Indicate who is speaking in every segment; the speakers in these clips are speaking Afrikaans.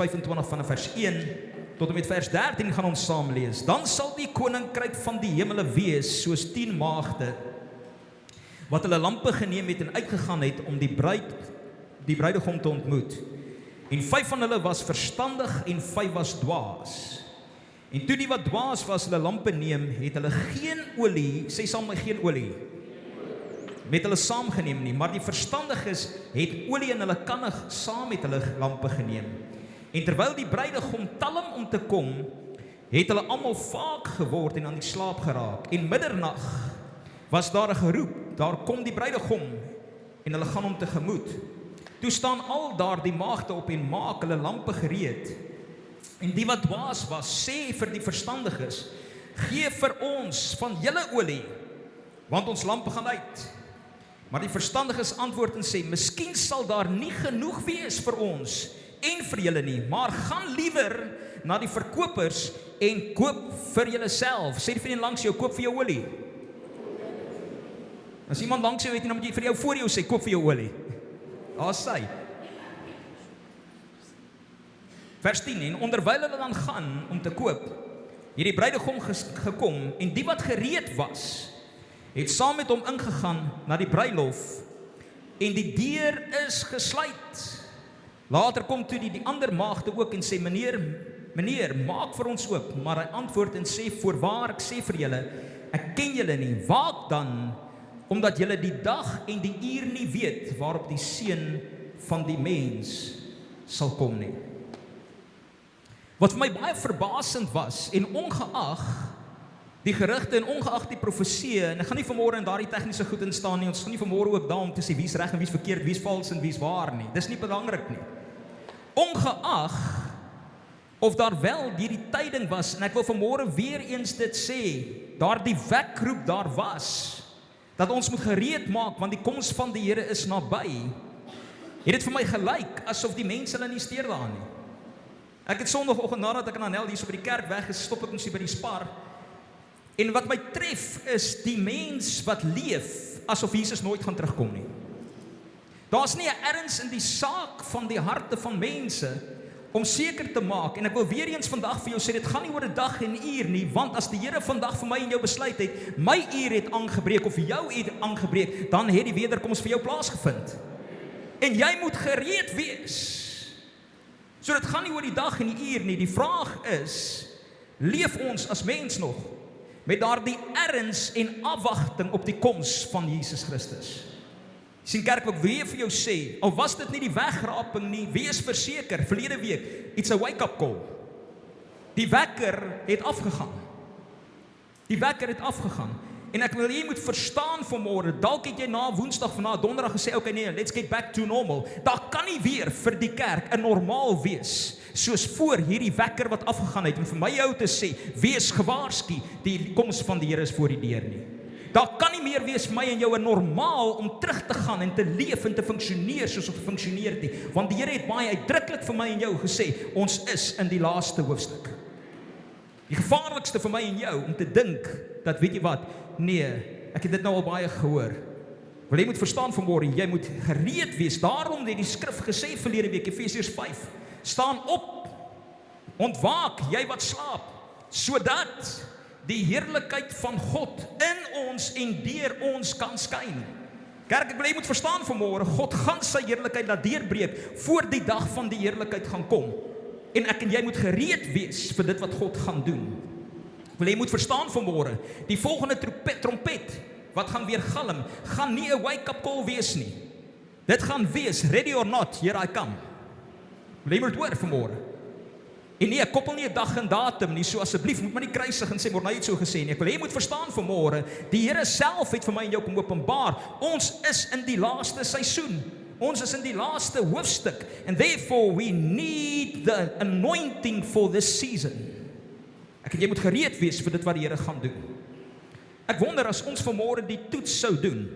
Speaker 1: 25 vanaf vers 1 tot en met vers 13 gaan ons saam lees. Dan sal die koninkryk van die hemele wees soos 10 maagde wat hulle lampe geneem het en uitgegaan het om die bruidegom te ontmoet. En 5 van hulle was verstandig en 5 was dwaas. En toe die wat dwaas was hulle lampe neem, het hulle geen olie, sê saam met geen olie, met hulle saamgeneem nie, maar die verstandiges het olie in hulle kanne saam met hulle lampe geneem. En terwyl die bruidegom talm om te kom, het hulle almal vaak geword en aan die slaap geraak. En middernag was daar 'n geroep, daar kom die bruidegom, en hulle gaan hom tegemoet. Toe staan al daar die maagde op en maak hulle lampe gereed. En die wat dwaas was, sê vir die verstandiges, gee vir ons van julle olie, want ons lampe gaan uit. Maar die verstandiges antwoord en sê, miskien sal daar nie genoeg wees vir ons en vir julle nie, maar gaan liewer na die verkopers en koop vir julle self. Sê die vriend langs jou, koop vir jou olie. As iemand langs jou het, dan moet jy vir jou voor jou sê, koop vir jou olie. Daar sê. Vers 10, en onderwyl hulle dan gaan om te koop, het die bruidegom gekom, en die wat gereed was, het saam met hom ingegaan na die bruilof, en die deur is gesluit. Later kom toe die ander maagde ook en sê, meneer, maak vir ons oop. Maar hy antwoord en sê, voorwaar, ek sê vir julle, ek ken julle nie, waak dan, omdat julle die dag en die uur nie weet, waarop die seun van die mens sal kom nie. Wat vir my baie verbasend was, en ongeag die gerugte en ongeag die profeseë, en ek gaan nie vanmôre in daardie tegniese goed in staan nie, ons gaan nie vanmôre ook daarom te sê, wie's reg en wie's verkeerd, wie's vals en wie's waar nie, dis nie belangrik nie. Ongeag of daar wel hierdie tyding was, en ek wil vanmôre weer eens dit sê, daardie wekroep daar was, dat ons moet gereed maak, want die koms van die Here is naby, het dit vir my gelyk, asof die mense hulle nie steur daaraan nie. Ek het sondagoggend nadat ek aan Anel hier so by die kerk weg is, stop ek ons hier by die Spar, en wat my tref is die mens wat leef, asof Jesus nooit gaan terugkom nie. Daar's nie 'n erns in die saak van die harte van mense, om seker te maak, en ek wil weer eens vandag vir jou sê, dit gaan nie oor 'n dag en uur nie, want as die Here vandag vir my en jou besluit het, my uur het aangebreek, of jou uur aangebreek, dan het die wederkoms vir jou plaasgevind. En jy moet gereed wees. So dit gaan nie oor die dag en die uur nie, die vraag is, leef ons as mens nog, met daardie erns en afwagting op die koms van Jesus Christus? Sien kerk, wat ek weer vir jou sê, al was dit nie die wegraping nie, wees verseker, verlede week, it's a wake-up call. Die wekker het afgegaan. Die wekker het afgegaan. En ek wil jy moet verstaan vanmôre, dalk het jy na Woensdag van na Donderdag gesê, okay nee, let's get back to normal. Daar kan nie weer vir die kerk 'n normaal wees, soos voor hierdie wekker wat afgegaan het, en vir my jou te sê, wees gewaarsku, die koms van die Here is voor die deur nie. Daar kan nie meer wees vir my en jou 'n normaal om terug te gaan en te leef en te funksioneer soos ons funksioneer het nie, want die Here het baie uitdruklik vir my en jou gesê, ons is in die laaste hoofstuk. Die gevaarlikste vir my en jou, om te dink, dat weet jy wat, nee, ek het dit nou al baie gehoor. Wel, jy moet verstaan vanmôre, jy moet gereed wees, daarom het die skrif gesê verlede week, Efesiërs 5, staan op, ontwaak, jy wat slaap, sodat die heerlikheid van God in ons en deur ons kan skyn. Kerk, ek wil jy moet verstaan vanmôre, God gaan sy heerlikheid laat deurbreek, voor die dag van die heerlikheid gaan kom. En ek en jy moet gereed wees vir dit wat God gaan doen. Wil jy moet verstaan vanmôre, die volgende trompet, wat gaan weer galm, gaan nie 'n wake-up call wees nie. Dit gaan wees, ready or not, here I come. Wil jy moet hoor vanmôre? En nee, ek koppel nie 'n dag en datum nie, so asseblief, moet my nie kruisig en sê, maar nou het so gesê nie. Ek wil jy moet verstaan vanmôre, die Here self het vir my en jou kom openbaar, ons is in die laaste seisoen. Ons is in die laaste hoofstuk, and therefore we need the anointing for this season. Ek en jy moet gereed wees vir dit wat die Here gaan doen. Ek wonder as ons vanmôre die toets sou doen,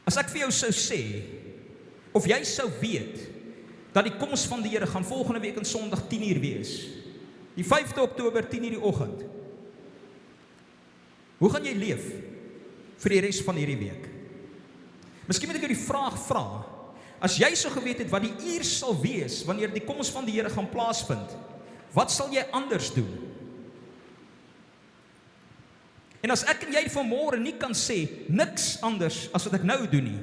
Speaker 1: as ek vir jou sou sê, of jy sou weet, dat die koms van die Here gaan volgende week in Sondag 10:00 wees, die 5de Oktober 10:00 die oggend, hoe gaan jy leef vir die res van hierdie week? Miskien moet ek jou die vraag vra, As jy so geweet het wat die uur sal wees, wanneer die koms van die Here gaan plaasvind, wat sal jy anders doen? En as ek en jy vanmôre nie kan sê, niks anders as wat ek nou doen nie,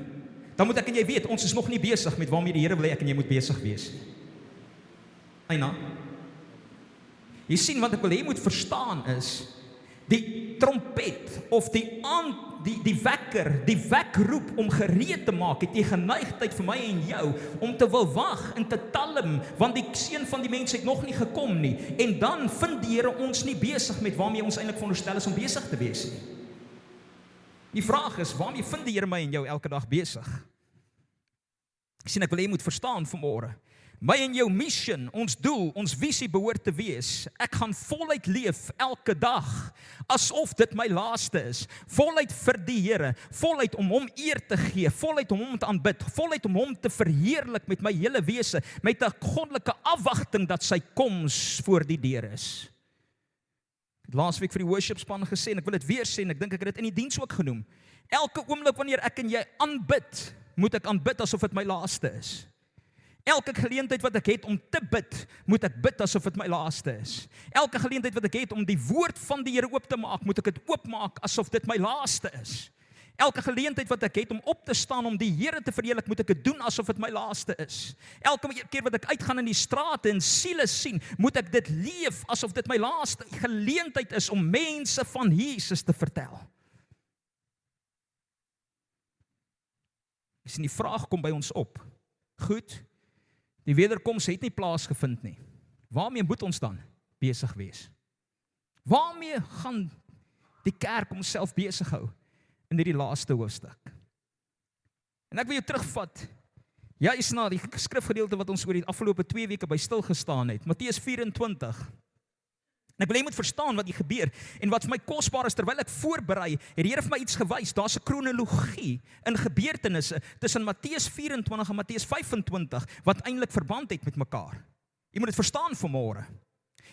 Speaker 1: dan moet ek en jy weet, ons is nog nie besig met waarmee die Here wil hê ek en jy moet besig wees. Eina. Jy sien, wat ek wil hê jy moet verstaan is, die trompet of die wekker, die wekroep om gereed te maak, het die geneigtheid vir my en jou, om te wil wag en te talm, want die seun van die mens het nog nie gekom nie, en dan vind die Here ons nie besig met waarmee ons eintlik veronderstel is om besig te wees nie. Die vraag is, waarmee vind die Here my en jou elke dag besig? Ek sien, ek wil hê jy moet verstaan vanmôre, my en jou mission, ons doel, ons visie behoort te wees, ek gaan voluit leef elke dag, asof dit my laaste is, voluit vir die Here, voluit om hom eer te gee, voluit om hom te aanbid, voluit om hom te verheerlik met my hele wese, met 'n goddelike afwagting dat sy koms voor die deur is. Laasweek vir die worship span gesê, en ek wil dit weer sê, en ek dink ek het dit in die diens ook genoem, elke oomblik wanneer ek en jy aanbid, moet ek aanbid asof dit my laaste is. Elke geleentheid wat ek het om te bid, moet ek bid asof dit my laaste is. Elke geleentheid wat ek het om die woord van die Here oop te maak, moet ek dit oopmaak asof dit my laaste is. Elke geleentheid wat ek het om op te staan om die Here te verheerlik, moet ek dit doen asof dit my laaste is. Elke keer wat ek uitgaan in die strate en siele sien, moet ek dit leef asof dit my laaste geleentheid is om mense van Jesus te vertel. Dis die vraag kom by ons op. Goed, die wederkoms het nie plaasgevind nie. Waarmee moet ons dan besig wees? Waarmee gaan die kerk homself besig hou in hierdie laaste hoofstuk? En ek wil jou terugvat, juis na die skrifgedeelte wat ons oor die afgelope 2 weke by stil gestaan het, Matteus 24. En ek wil jy moet verstaan wat hier gebeur, en wat vir my kosbaar is, terwyl ek voorberei, het die Here vir my iets gewys, daar's 'n kronologie in gebeurtenisse tussen Matteus 24 en Matteus 25, wat eintlik verband het met mekaar. Jy moet dit verstaan vanmôre.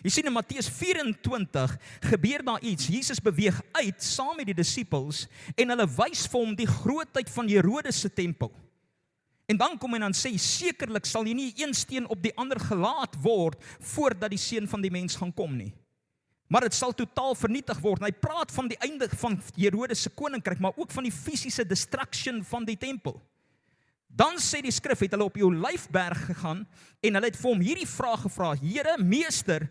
Speaker 1: Jy sien in Matteus 24 gebeur daar iets, Jesus beweeg uit saam met die disippels, en hulle wys vir hom die grootheid van Herodes se tempel. En dan kom hy dan sê, sekerlik sal hier nie een steen op die ander gelaat word, voordat die seun van die mens gaan kom nie. Maar dit sal totaal vernietig word. En hy praat van die einde van Herodes se koninkryk, maar ook van die fisiese destruction van die tempel. Dan sê die skrif, het hulle op die Olyfberg gegaan, en hulle het vir hom hierdie vraag gevra, Here, meester,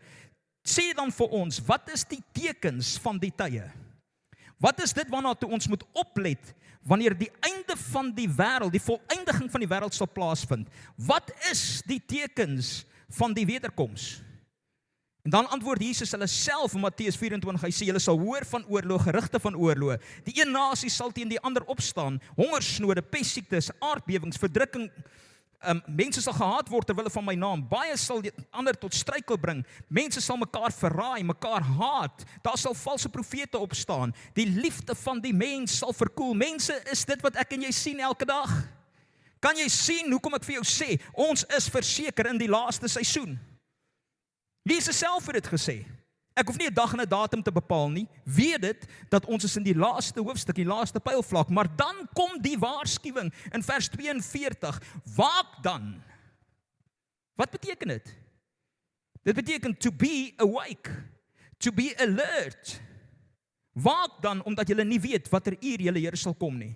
Speaker 1: sê dan vir ons, wat is die tekens van die tye? Wat is dit waarna toe ons moet oplet, wanneer die einde van die wêreld, die volëindiging van die wêreld sal plaasvind? Wat is die tekens van die wederkoms? En dan antwoord Jesus hulle self in Matteus 24, hy sê, julle sal hoor van oorlog, gerugte van oorlog. Die een nasie sal teen die ander opstaan, hongersnode, pestsiektes, aardbewings, verdrukking, mense sal gehaat word terwille van my naam, baie sal die ander tot struikel bring, mense sal mekaar verraai, mekaar haat, daar sal valse profete opstaan, die liefde van die mens sal verkoel. Mense, is dit wat ek en jy sien elke dag? Kan jy sien, hoekom ek vir jou sê, ons is verseker in die laaste seisoen? Jesus self het dit gesê. Ek hoef nie 'n dag en 'n datum te bepaal nie. Weet dit dat ons is in die laaste hoofstuk, die laaste pylvlak, maar dan kom die waarskuwing in vers 42. Waak dan. Wat beteken dit? Dit beteken to be awake, to be alert. Waak dan omdat julle nie weet watter uur julle Here sal kom nie.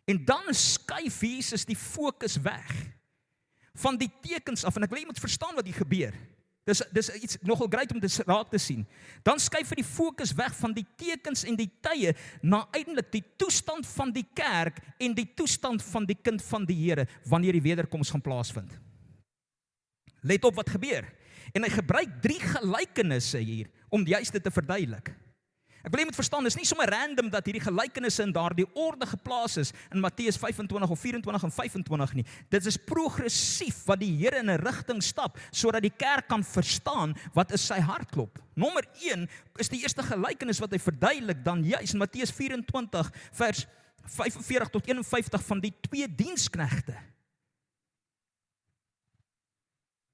Speaker 1: En dan skuif Jesus die fokus weg van die tekens af, en ek wil jy moet verstaan wat hier gebeur. Dis iets nogal great om dit raak te sien. Dan skuif hy die fokus weg van die tekens en die tye na uiteindelik die toestand van die kerk en die toestand van die kind van die Here wanneer die wederkoms gaan plaasvind. Let op wat gebeur. En hy gebruik 3 gelykenisse hier om juist dit te verduidelik. Ek wil jy moet verstaan, dis nie sommer random dat hierdie gelykenisse in daardie orde geplaas is in Matteus 25 of 24 en 25 nie. Dit is progressief wat die Here in 'n rigting stap, sodat die kerk kan verstaan wat is sy hartklop. Nommer 1 is die eerste gelykenis wat hy verduidelik dan juis in Matteus 24 vers 45 tot 51 van die 2 diensknegte.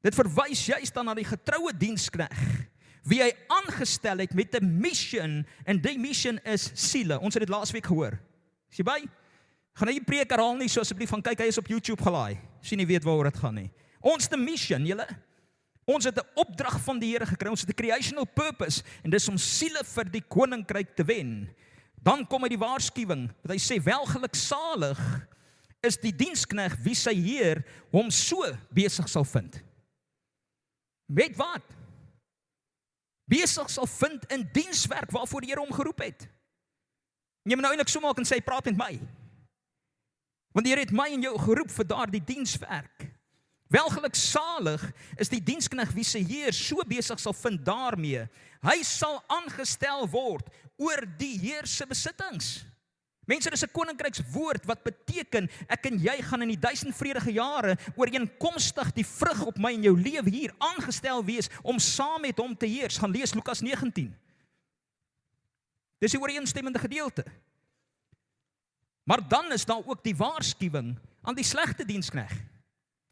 Speaker 1: Dit verwys juist dan na die getroue dienskneg, wie hy aangestel het met 'n mission, en die mission is siele. Ons het dit laasweek gehoor. Is jy by? Gaan hy die preek herhaal nie, so asseblief van kyk, hy is op YouTube gelaai. As jy nie weet waaroor dit gaan nie. Ons the mission, julle. Ons het 'n opdrag van die Here gekry, ons het 'n creational purpose, en dis om siele vir die koninkryk te wen. Dan kom hy die waarskuwing, wat hy sê, welgeluksalig is die diensknegt wie sy Heer hom so besig sal vind. Weet wat? Besig sal vind in dienswerk waarvoor die Here hom geroep het. Jy moet nou eintlik so maak en sê, praat met my. Want die Here het my en jou geroep vir daardie dienswerk. Welgeluksalig is die diensknegt wie sy Heer so besig sal vind daarmee. Hy sal aangestel word oor die Heer se besittings. Mense, dis 'n koninkrykswoord wat beteken, ek en jy gaan in die 1000 vredige jare ooreenkomstig die vrug op my en jou lewe hier aangestel wees om saam met hom te heers. Gaan lees Lukas 19. Dis die ooreenstemmende gedeelte. Maar dan is daar ook die waarskuwing aan die slegte diensknegt.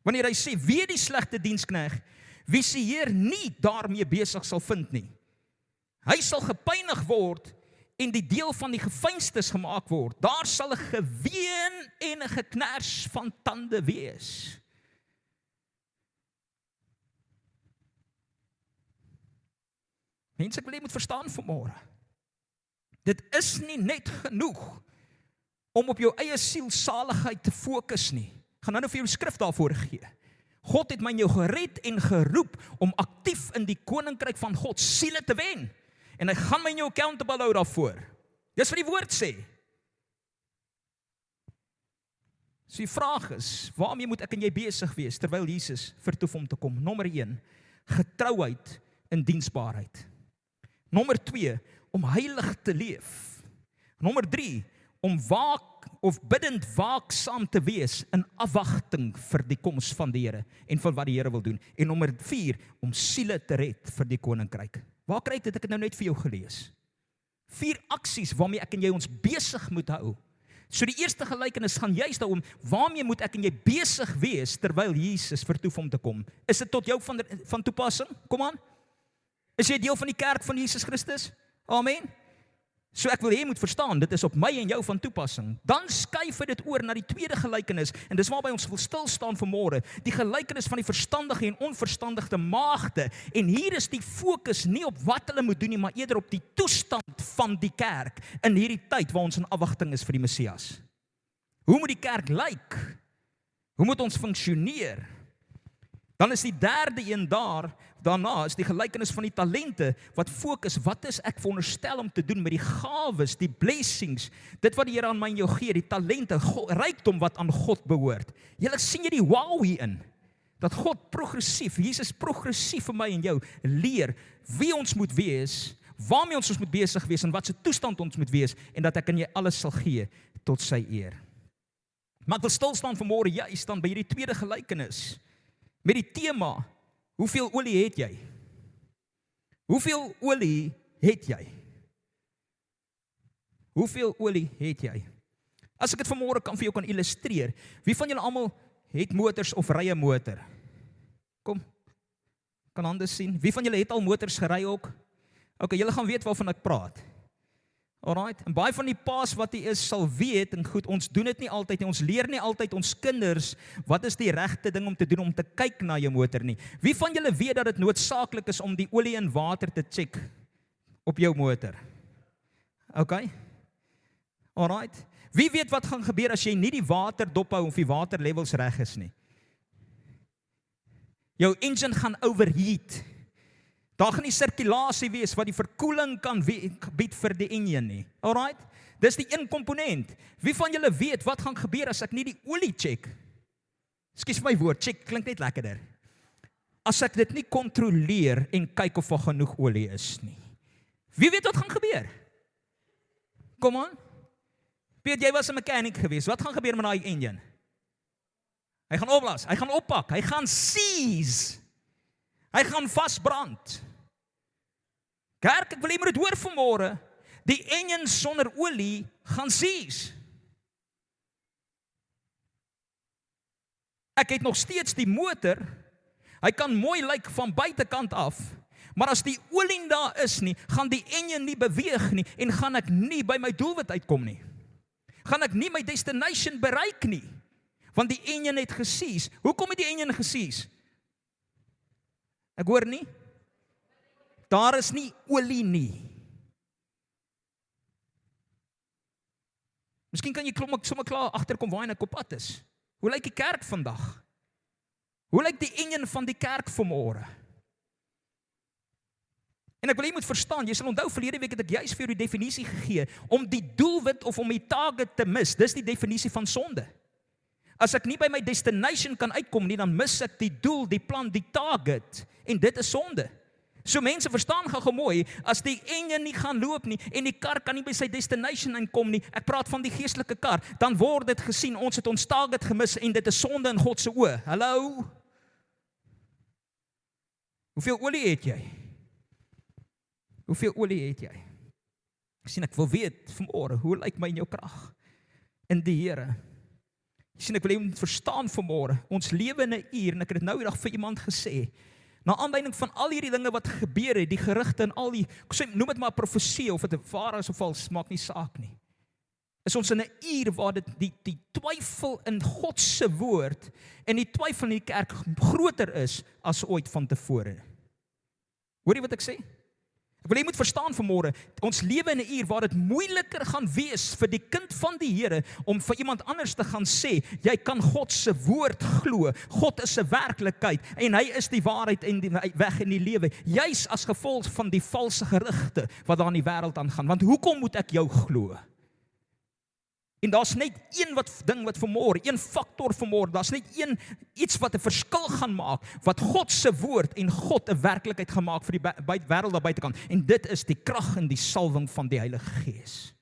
Speaker 1: Wanneer hy sê, wie die slegte diensknegt, wie sy Heer nie daarmee besig sal vind nie. Hy sal gepynig word en die deel van die geveinstes gemaak word. Daar sal 'n geween en 'n geknars van tande wees. Mense, ek wil jy moet verstaan vanmôre. Dit is nie net genoeg om op jou eie sielsaligheid te fokus nie. Ek gaan nou vir jou skrif daarvoor gee. God het my en jou gered en geroep om aktief in die koninkryk van God siele te wen. En hy gaan my en jou accountable hou daarvoor. Dis wat die woord sê. So die vraag is, waarmee moet ek en jy besig wees terwyl Jesus vertoef om te kom? Nommer 1, getrouheid in diensbaarheid. Nommer 2, om heilig te leef. Nommer 3, om bidend waaksaam te wees in afwagting vir die koms van die Here en vir wat die Here wil doen. En nommer 4, om siele te red vir die koninkryk. Waar kry ek dit? Ek het nou net vir jou gelees. 4 aksies waarmee ek en jy ons besig moet hou. So die eerste gelykenis gaan juist daaroor, waarmee moet ek en jy besig wees terwyl Jesus vertoef om te kom? Is dit tot jou van toepassing? Kom aan. Is jy deel van die kerk van Jesus Christus? Amen. So ek wil jy moet verstaan, dit is op my en jou van toepassing. Dan skuif dit oor na die tweede gelykenis, en dis waarby ons wil stil staan vanmôre, die gelykenis van die verstandige en onverstandige maagde. En hier is die fokus nie op wat hulle moet doen nie, maar eerder op die toestand van die kerk in hierdie tyd waar ons in afwagting is vir die Messias. Hoe moet die kerk lyk? Hoe moet ons funksioneer? Dan is die derde een daarna is die gelykenis van die talente, wat fokus, wat is ek veronderstel om te doen met die gawes, die blessings, dit wat die Here aan my en jou gee, die talente, rykdom wat aan God behoort. Julle sien jy die wow hierin, dat God progressief, Jesus progressief vir my en jou leer, wie ons moet wees, waarmee ons moet besig wees, en wat se toestand ons moet wees, en dat ek en jy alles sal gee, tot sy eer. Maar ek wil stil staan vanmôre, juist dan by hierdie tweede gelykenis, met die tema, hoeveel olie het jy? Hoeveel olie het jy? Hoeveel olie het jy? As ek dit vanmôre kan vir jou kan illustreer, wie van julle almal het motors of ry 'n motor? Kom, kan hande sien. Wie van julle het al motors gery ook? Okay, julle gaan weet waarvan ek praat. Alright, en baie van die paas wat hier is, sal weet, en goed, ons doen dit nie altyd, en ons leer nie altyd ons kinders, wat is die regte ding om te doen, om te kyk na jou motor nie. Wie van julle weet dat dit noodsaaklik is om die olie en water te check op jou motor? Okay? Alright. Wie weet wat gaan gebeur as jy nie die water dophou of die waterlevels reg is nie? Jou engine gaan overheat. Daar gaan nie sirkulasie wees wat die verkoeling kan bied vir die engine nie. Alright? Dis die een komponent. Wie van julle weet wat gaan gebeur as ek nie die olie check? Ekskuus vir my woord, check klink net lekkerder. As ek dit nie kontroleer en kyk of daar genoeg olie is nie. Wie weet wat gaan gebeur? Kom aan. Piet, jy was 'n mechanic geweest. Wat gaan gebeur met daai engine? Hy gaan opblaas, hy gaan oppak, hy gaan seize. Hy gaan vasbrand. Kerk, ek wil jy moet dit hoor vanmôre. Die engine sonder olie gaan seize. Ek het nog steeds die motor. Hy kan mooi lyk van buitekant af, maar as die olie daar is nie, gaan die engine nie beweeg nie en gaan ek nie by my doelwit uitkom nie. gaan ek nie my destination bereik nie. Want die enjin het gesies. Hoekom het die enjin gesies? Ek hoor nie. Daar is nie olie nie. Miskien kan jy sommer klaar agterkom waar ek op pad is. Hoe lyk die kerk vandag? Hoe lyk die enjin van die kerk vanmôre? En ek wil jy moet verstaan, jy sal onthou verlede week het ek juist vir jou die definisie gegee, om die doelwit of om die target te mis, dis die definisie van sonde. As ek nie by my destination kan uitkom nie, dan mis ek die doel, die plan, die target, en dit is sonde. So mense verstaan gou mooi, as die enjin nie gaan loop nie, en die kar kan nie by sy destination inkom nie, ek praat van die geestelike kar, dan word dit gesien, ons het ons target gemis, en dit is sonde in God se oë. Hallo? Hoeveel olie het jy? Hoeveel olie het jy? Ek wil weet vanmôre, hoe lyk my in jou krag? In die Here. Ek wil jy moet verstaan vanmôre, ons lewe in 'n uur, en ek het dit nou die dag vir iemand gesê, na aanleiding van al hierdie dinge wat gebeur het, die gerugte en al die, noem dit maar profesie, of dit waar is of vals, maak nie saak nie. Is ons in 'n uur waar die twyfel in God se woord, en die twyfel in die kerk groter is, as ooit van tevore. Hoor jy wat ek sê? Ek wil jy moet verstaan vanmôre, ons lewe in 'n uur waar dit moeiliker gaan wees vir die kind van die Here om vir iemand anders te gaan sê, jy kan God se woord glo, God is 'n werklikheid en hy is die waarheid en die weg in die lewe, juis as gevolg van die valse gerugte wat daar in die wêreld aangaan. Want hoekom moet ek jou glo? En daar's net een ding wat vanmôre, een faktor vanmôre, daar's net iets wat 'n verskil gaan maak, wat God se woord en God 'n werklikheid gemaak vir die wêreld daar buitekant. En dit is die krag en die salwing van die Heilige Gees.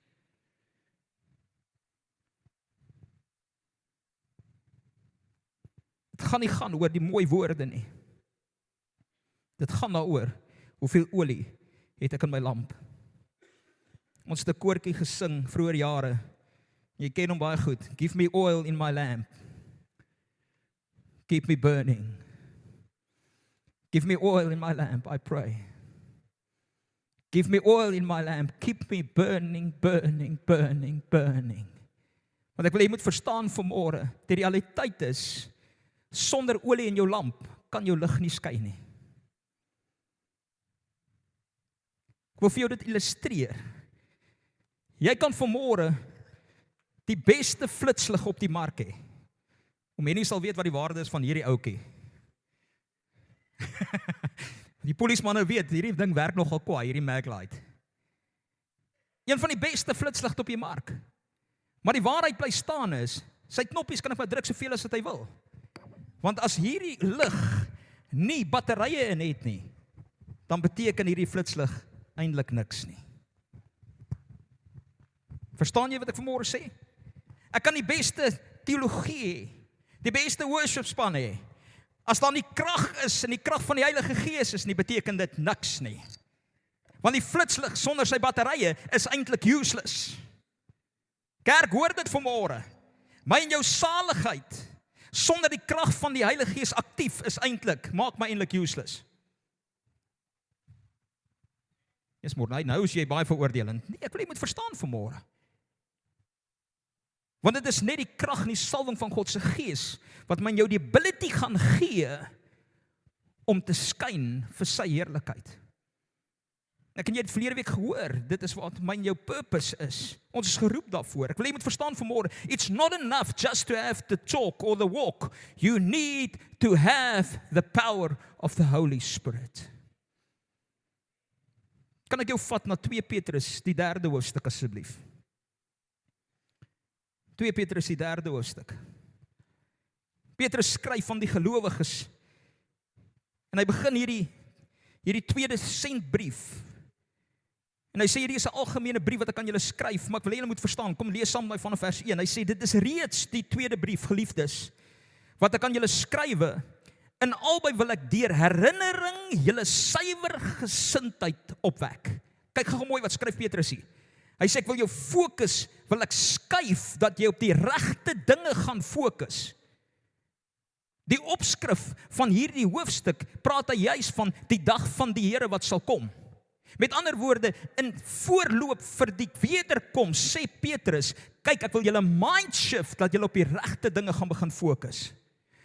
Speaker 1: Dit gaan nie gaan oor die mooi woorde nie. Dit gaan daaroor, hoeveel olie het ek in my lamp? Ons het 'n koortjie gesing vroeër jare. Jy ken hom baie goed. Give me oil in my lamp. Keep me burning. Give me oil in my lamp, I pray. Give me oil in my lamp. Keep me burning, burning, burning, burning. Want ek wil jy moet verstaan vanmôre, die realiteit is, sonder olie in jou lamp, kan jou lig nie skyn nie. Ek wil vir jou dit illustreer. Jy kan vanmôre die beste flitslig op die mark hê. Om jy nie sal weet wat die waarde is van hierdie ouetjie. Die polismanne weet, hierdie ding werk nogal kwaai, hierdie Maglite. Een van die beste flitsligte op die mark. Maar die waarheid bly staan is, sy knoppies kan ek maar druk soveel as wat hy wil. Want as hierdie lig nie batterye in het nie, dan beteken hierdie flitslig eintlik niks nie. Verstaan jy wat ek vanmôre sê? Ek kan die beste teologie hê, die beste worship span hê. As daar nie krag is en die krag van die Heilige Gees is nie, beteken dit niks nie. Want die flitslig sonder sy batterye is eintlik useless. Kerk, hoor dit vanmôre. My en jou saligheid sonder die krag van die Heilige Gees aktief is maak my eintlik useless. Yes, môre, nou is jy baie veroordelend. Nee, ek wil jy moet verstaan vanmôre. Want dit is net die krag en die salwing van God se Gees wat my en jou die ability gaan gee om te skyn vir sy heerlikheid. Ek en jy het verlede week gehoor, dit is wat my en jou purpose is. Ons is geroep daarvoor. Ek wil jy moet verstaan vanmôre, it's not enough just to have the talk or the walk. You need to have the power of the Holy Spirit. Kan ek jou vat na 2 Petrus, die 3de hoofstuk asseblief. 2 Petrus, die 3de hoofstuk. Petrus skryf van die gelowiges, en hy begin hierdie tweede sendbrief, en hy sê hierdie is 'n algemene brief wat ek aan julle skryf, maar ek wil julle moet verstaan, kom lees saam met my vanaf vers 1, hy sê, dit is reeds die tweede brief, geliefdes, wat ek aan julle skrywe, in albei wil ek deur herinnering julle suiwer gesindheid opwek. Kyk gou mooi wat skryf Petrus hier. Hy sê, ek wil jou fokus, wil ek skuif, dat jy op die regte dinge gaan fokus. Die opskrif van hierdie hoofstuk, praat hy juis van die dag van die Here wat sal kom. Met ander woorde, in voorloop vir die wederkoms, sê Petrus, kyk, ek wil julle mind shift, dat julle op die regte dinge gaan begin fokus.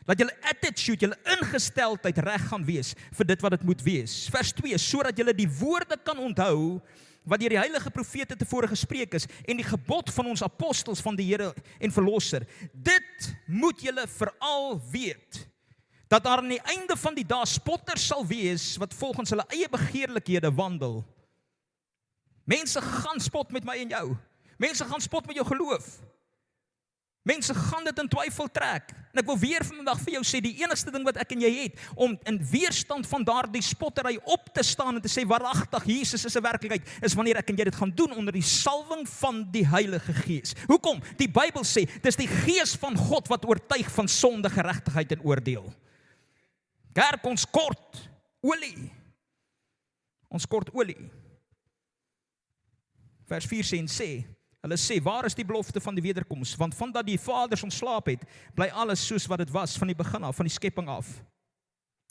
Speaker 1: Dat julle attitude, julle ingesteldheid reg gaan wees, vir dit wat dit moet wees. Vers 2, sodat julle die woorde kan onthou, wat deur die heilige profete tevore gespreek is, en die gebod van ons apostels van die Here en Verlosser. Dit moet julle veral weet, dat daar aan die einde van die dae spotters sal wees, wat volgens hulle eie begeerlikhede wandel. Mense gaan spot met my en jou. Mense gaan spot met jou geloof. Mense gaan dit in twyfel trek. En ek wil weer vandag vir jou sê, die enigste ding wat ek en jy het, om in weerstand van daardie spottery op te staan en te sê, waaragtig, Jesus is 'n werklikheid, is wanneer ek en jy dit gaan doen onder die salwing van die Heilige Gees. Hoekom? Die Bybel sê, dis die Gees van God wat oortuig van sonde, geregtigheid en oordeel. Kerk, ons kort olie. Ons kort olie. Vers 4 sê, hulle sê, waar is die belofte van die wederkoms? Want vandat die vaders ontslaap het, bly alles soos wat dit was van die begin af, van die skepping af.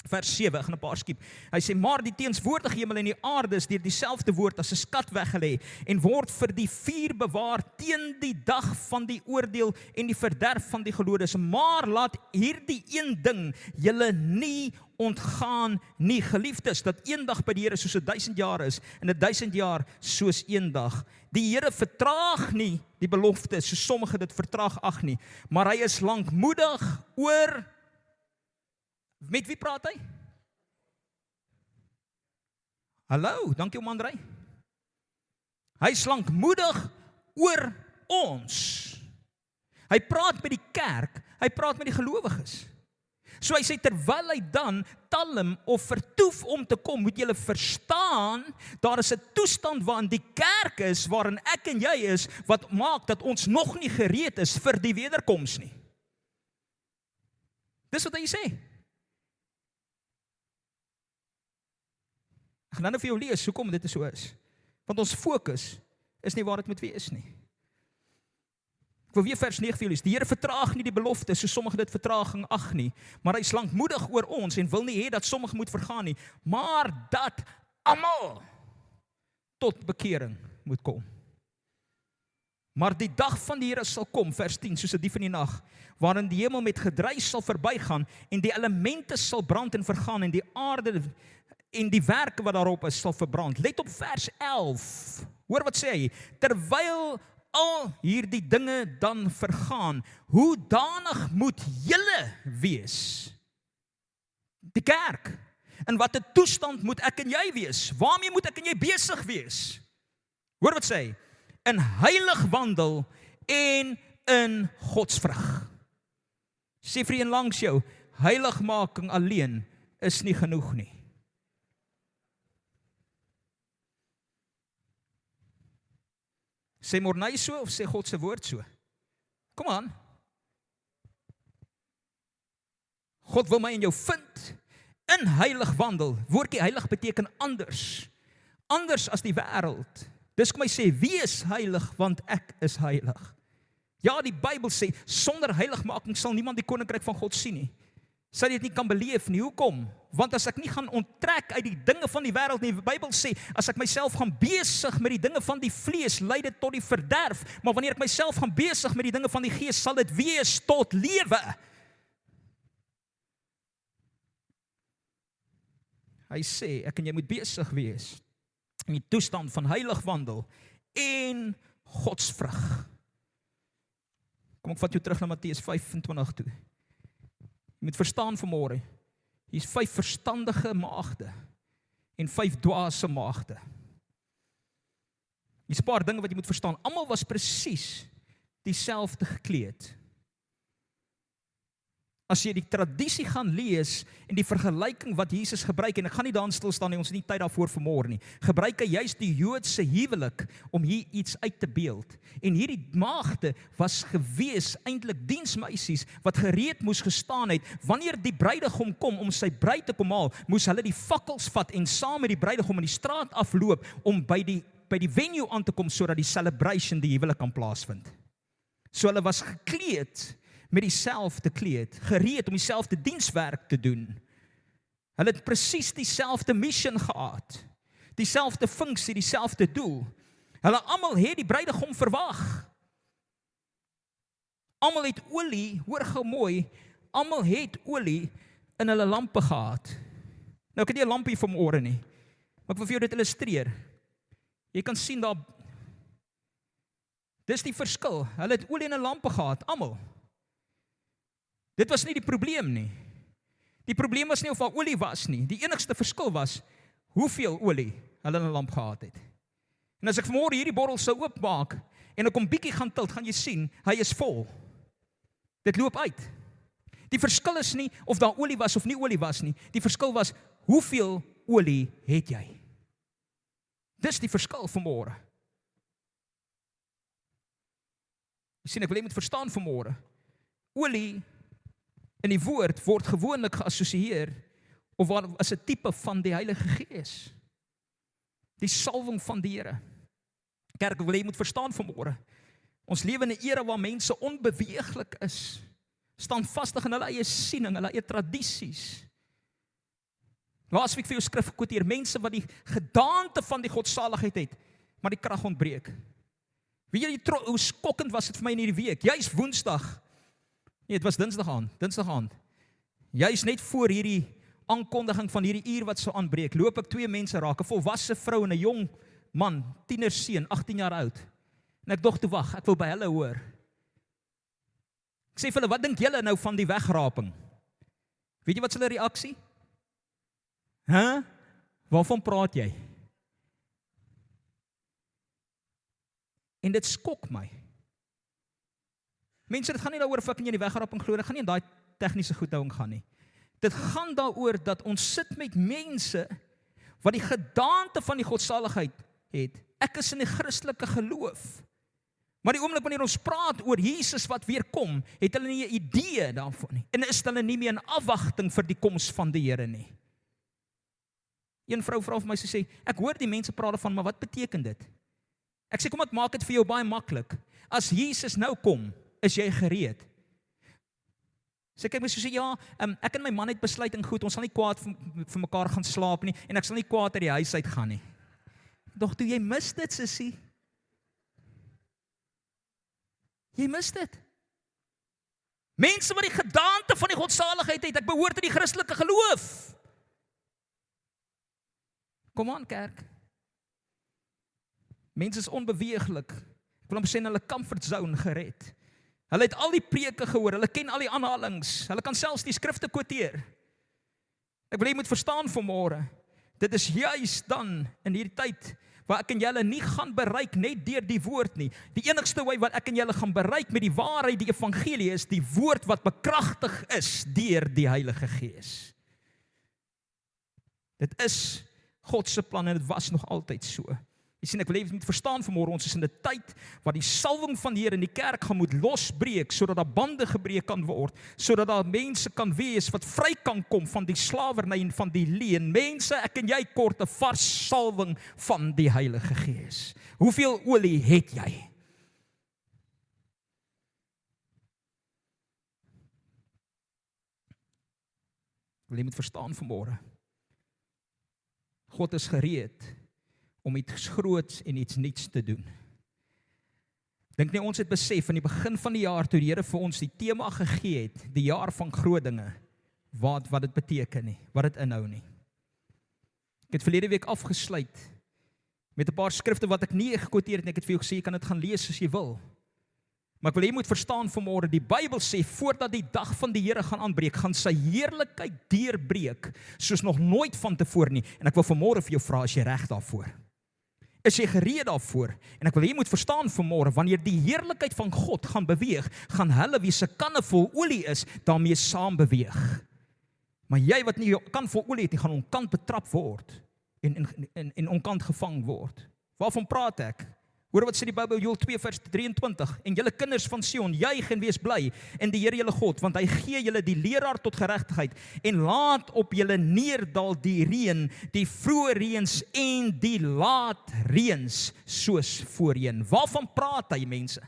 Speaker 1: Vers 7, ek gaan 'n paar skiep. Hy sê, maar die teenswoordige hemel en die aarde is deur dieselfde woord as 'n skat weggelê en word vir die vuur bewaar teen die dag van die oordeel en die verderf van die geloofdes. Maar laat hierdie een ding julle nie ontgaan nie, geliefdes, dat een dag by die Here soos 1000 jaar is en 1000 jaar soos een dag. Die Here vertraag nie die belofte, soos sommige dit vertraag ag nie, maar hy is lankmoedig oor. Met wie praat hy? Hallo, dankie om Andrei. Hy is lankmoedig oor ons. Hy praat met die kerk, hy praat met die gelowiges. So hy sê, terwyl hy dan talm of vertoef om te kom, moet julle verstaan, daar is 'n toestand waarin die kerk is, waarin ek en jy is, wat maak dat ons nog nie gereed is vir die wederkoms nie. Dis wat hy sê. Ek gaan nou vir jou lees hoekom dit so is. Want ons fokus is nie waar dit moet wees nie. Ek wil weer vers 9 vir jou lees. Die Here vertraag nie die belofte, soos sommige dit vertraging ag nie, maar hy is lankmoedig oor ons en wil nie hê dat sommige moet vergaan nie, maar dat almal tot bekering moet kom. Maar die dag van die Here sal kom, vers 10, soos 'n dief in die nag, waarin die hemel met gedruis sal verbygaan en die elemente sal brand en vergaan en die aarde en die werke wat daarop is sal verbrand. Let op vers 11. Hoor wat sê hy? Terwyl al hierdie dinge dan vergaan, hoe danig moet julle wees? Die kerk. In watter toestand moet ek en jy wees? Waarmee moet ek en jy besig wees? Hoor wat sê hy? In heilig wandel en in godsvrug. Sê vir een langs jou, heiligmaking alleen is nie genoeg nie. Sê Morney so of sê God se woord so? Kom aan. God wil my en jou vind in heilig wandel. Woordjie heilig beteken anders. Anders as die wêreld. Dis kom hy sê, wees heilig want ek is heilig. Ja, die Bybel sê, sonder heiligmaking sal niemand die koninkryk van God sien nie. Sal jy dit nie kan beleef nie, hoekom? Want as ek nie gaan onttrek uit die dinge van die wêreld nie, die Bybel sê, as ek myself gaan besig met die dinge van die vlees, lei dit tot die verderf, maar wanneer ek myself gaan besig met die dinge van die gees, sal dit wees tot lewe. Hy sê, ek en jy moet besig wees in die toestand van heilig wandel en godsvrug. Kom ek vat jou terug na Matteus 25 toe. Jy moet verstaan vanmôre, hier is 5 verstandige maagde en 5 dwaase maagde. Hier is 'n paar dinge wat jy moet verstaan. Almal was presies dieselfde gekleed. As jy die tradisie gaan lees en die vergelyking wat Jesus gebruik, en ek gaan nie daarin stil staan nie, ons het nie tyd daarvoor vanmôre nie, gebruik hy juist die Joodse huwelik om hier iets uit te beeld. En hierdie maagde was gewees eintlik diensmeisies wat gereed moes gestaan het. Wanneer die bruidegom kom om sy bruid te kom haal, moes hulle die fakkels vat en saam met die bruidegom in die straat afloop om by die venue aan te kom sodat die celebration, die huwelik kan plaasvind. So hulle was gekleed met dieselfde kleed, gereed om dieselfde dienswerk te doen. Hulle het presies dieselfde mission gehad. dieselfde funksie, dieselfde doel. Hulle almal het die bruidegom verwag. Almal het olie, hoor gou mooi, almal het olie in hulle lampe gehad. Nou ek het nie 'n lampie vanmôre nie, maar ek wil vir jou dit illustreer. Jy kan sien daar, dis die verskil. Hulle het olie in hulle lampe gehad, almal. Dit was nie die probleem nie. Die probleem was nie of daar olie was nie. Die enigste verskil was hoeveel olie hulle in 'n lamp gehad het. En as ek vanmôre hierdie bottel sou oopmaak en ek hom bietjie gaan tilt, gaan jy sien, hy is vol. Dit loop uit. Die verskil is nie of daar olie was of nie olie was nie. Die verskil was, hoeveel olie het jy? Dis die verskil vanmôre. Jy sien, ek wil jy moet verstaan vanmôre. Olie in die woord word gewoonlik geassosieer of as 'n tipe van die Heilige Gees. Die salwing van die Here. Kerk, wil jy moet verstaan vanmôre. Ons lewe in 'n era waar mense onbeweeglik is. Staan vastig in hulle eie siening, hulle eie tradisies. Laas week vir jou skrif gekwoteer, mense wat die gedaante van die godsaligheid het, maar die krag ontbreek. Weet jy hoe skokkend was dit vir my in hierdie week? Juis Woensdag. Nee, dit was Dinsdag aand. Juis net voor hierdie aankondiging van hierdie uur wat sou aanbreek, loop ek 2 mense raak, 'n volwasse vrou en 'n jong man, tienerseun, 18 jaar oud. En ek dog toe wag, ek wil by hulle hoor. Ek sê vir hulle, wat dink julle nou van die wegraping? Weet jy wat is hulle reaksie? Waarvan praat jy? En dit skok my. Mense, dit gaan nie daaroor of ek in die wegraping glo, dit gaan nie in daai tegniese goed nou gaan nie. Dit gaan daaroor dat ons sit met mense wat die gedaante van die godsaligheid het. Ek is in die Christelike geloof. Maar die oomblik wanneer ons praat oor Jesus wat weer kom, het hulle nie 'n idee daarvan nie. En is hulle nie meer in afwagting vir die koms van die Here nie. Een vrou vra vir my, sy sê, ek hoor die mense praat van, maar wat beteken dit? Ek sê, kom ek maak dit vir jou baie maklik. As Jesus nou kom, is jy gereed? Sy kyk my so sê, ja, ek en my man het besluit en goed, ons sal nie kwaad vir mekaar gaan slaap nie, en ek sal nie kwaad uit die huis uit gaan nie. Doch toe jy mis dit, sussie. Jy mis dit. Mense wat die gedaante van die godsaligheid het, ek behoort tot die Christelike geloof. Kom aan, kerk. Mense is onbeweeglik. Ek wil hom sê in hulle comfort zone gered. Hulle het al die preke gehoor, hulle ken al die aanhalings, hulle kan selfs die skrifte quoteer. Ek wil jy moet verstaan vanmôre, dit is juis dan in hierdie tyd waar ek en julle nie gaan bereik net deur die woord nie. Die enigste wy wat ek en julle gaan bereik met die waarheid, die evangelie, is die woord wat bekragtig is deur die Heilige Gees. Dit is God se plan en dit was nog altyd so. Jy sien, ek wil hê jy moet verstaan vanmôre, ons is in 'n tyd waar die salwing van die Here in die kerk gaan moet losbreek, sodat daar bande gebreek kan word, sodat daar mense kan wees wat vry kan kom van die slawerny en van die leuen. Mense, ek en jy kort 'n vars salwing van die Heilige Gees. Hoeveel olie het jy? Wil jy moet verstaan vanmôre, God is gereed om iets groots en iets niets te doen. Dink nie ons het besef aan die begin van die jaar toe die Here vir ons die tema gegee het, die jaar van groot dinge, wat dit beteken nie, wat dit inhou nie. Ek het verlede week afgesluit met 'n paar skrifte wat ek nie gekwoteer het nie. Ek het vir jou gesê jy kan dit gaan lees as jy wil. Maar ek wil jy moet verstaan vanmôre, die Bybel sê voordat die dag van die Here gaan aanbreek, gaan sy heerlikheid deurbreek soos nog nooit vantevore nie. En ek wil vanmôre vir jou vra, is jy reg daarvoor? Is jy gereed daarvoor? En ek wil jy moet verstaan vanmôre, wanneer die heerlikheid van God gaan beweeg, gaan hulle wie se kanne vol olie is, daarmee saam beweeg. Maar jy wat nie jou kan vol olie het nie, gaan onkant betrap word en onkant gevang word. Waarvan praat ek? Hoor wat sê die Bybel, Joël 2 vers 23, en julle kinders van Sion, juig en wees bly in die Here julle God, want hy gee julle die leraar tot geregtigheid, en laat op julle neerdal die reën, die vroeë reëns en die laat reëns, soos voorheen. Waarvan praat hy, mense?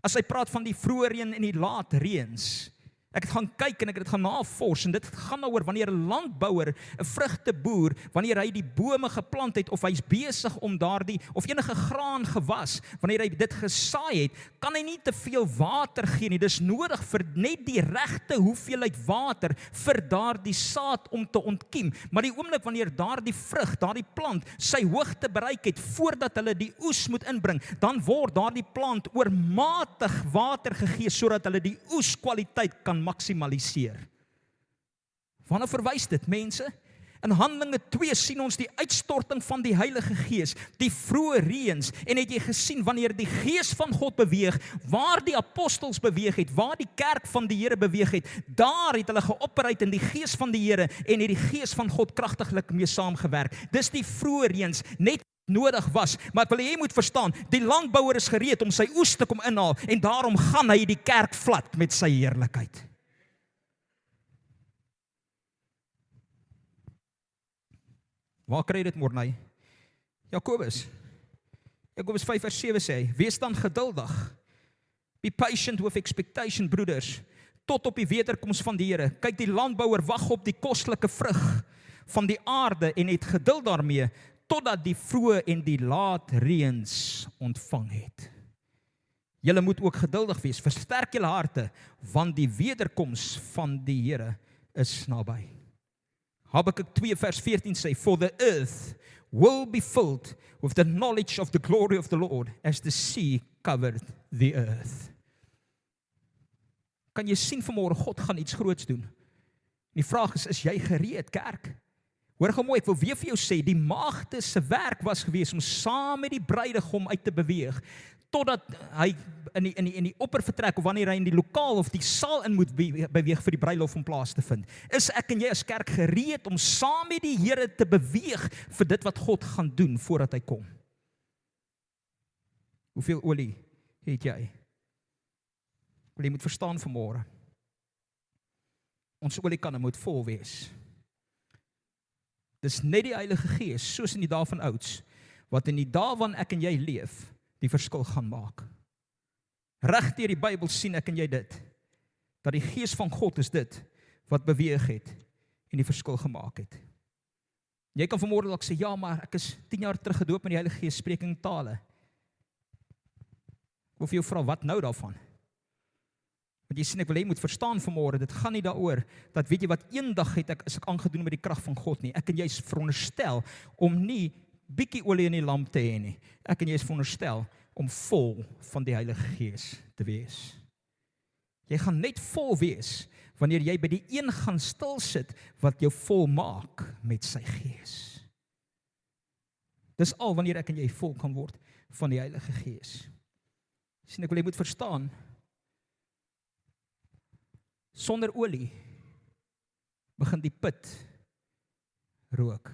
Speaker 1: As hy praat van die vroeë reën en die laat reëns, Ek het gaan kyk en ek het dit gaan navors en dit gaan daaroor wanneer 'n landbouer, 'n vrugteboer, wanneer hy die bome geplant het of hy's besig om daardie of enige graan gewas, wanneer hy dit gesaai het, kan hy nie te veel water gee nie. Dis nodig vir net die regte hoeveelheid water vir daardie saad om te ontkiem. Maar die oomblik wanneer daardie vrug, daardie plant sy hoogte bereik het voordat hulle die oes moet inbring, dan word daardie plant oormatig water gegee sodat hulle die oeskwaliteit kan maksimaliseer. Waarna verwys dit, mense? In Handelinge 2 sien ons die uitstorting van die Heilige Gees, die vroeë reëns, en het jy gesien wanneer die Gees van God beweeg, waar die apostels beweeg het, waar die kerk van die Here beweeg het, daar het hulle geopereer in die Gees van die Here en het die Gees van God kragtiglik mee saamgewerk. Dis die vroeë reëns, net nodig was, maar ek wil jy moet verstaan, die landbouer is gereed om sy oes te kom inhaal, en daarom gaan hy die kerk vat met sy heerlikheid. Waar kry jy dit, Morney? Jakobus 5 vers 7 sê hy, wees dan geduldig, be patient with expectation, broeders, tot op die wederkoms van die Here. Kyk, die landbouer wag op die kostelike vrug van die aarde en het geduld daarmee, totdat die vroeë en die laat reëns ontvang het. Julle moet ook geduldig wees, versterk julle harte, want die wederkoms van die Here is naby. Habakuk 2 vers 14 sê, for the earth will be filled with the knowledge of the glory of the Lord, as the sea covered the earth. Kan jy sien vanmôre, God gaan iets groots doen? Die vraag is jy gereed, kerk? Hoor gou mooi, ek wil weer vir jou sê, die maagde se werk was gewees om saam met die bruidegom uit te beweeg, totdat hy in die oppervertrek, of wanneer hy in die lokaal of die saal in moet beweeg vir die bruilof om plaas te vind. Is ek en jy as kerk gereed om saam met die Here te beweeg vir dit wat God gaan doen voordat hy kom? Hoeveel olie het jy? Jy moet verstaan vanmôre, ons oliekanne moet vol wees. Dis net die Heilige Gees, soos in die dae van ouds, wat in die dae waarin ek en jy leef, die verskil gaan maak. Reg deur die Bybel sien ek en jy dit, dat die Gees van God is dit, wat beweeg het, en die verskil gemaak het. Jy kan vanmôre dalk sê, ja, maar ek is 10 jaar terug gedoop in die Heilige Gees, spreek in tale. Ek wil vir jou vra, wat nou daarvan? Want jy sien, ek wil jy moet verstaan vanmôre, dit gaan nie daaroor, dat weet jy wat, eendag is ek aangedoen met die krag van God nie. Ek en jy is veronderstel om nie bietjie olie in die lamp te hê nie. Ek en jy is veronderstel om vol van die Heilige Gees te wees. Jy gaan net vol wees, wanneer jy by die een gaan stil sit, wat jou vol maak met sy Gees. Dis al wanneer ek en jy vol kan word van die Heilige Gees. Sien, ek wil jy moet verstaan, sonder olie begin die put rook.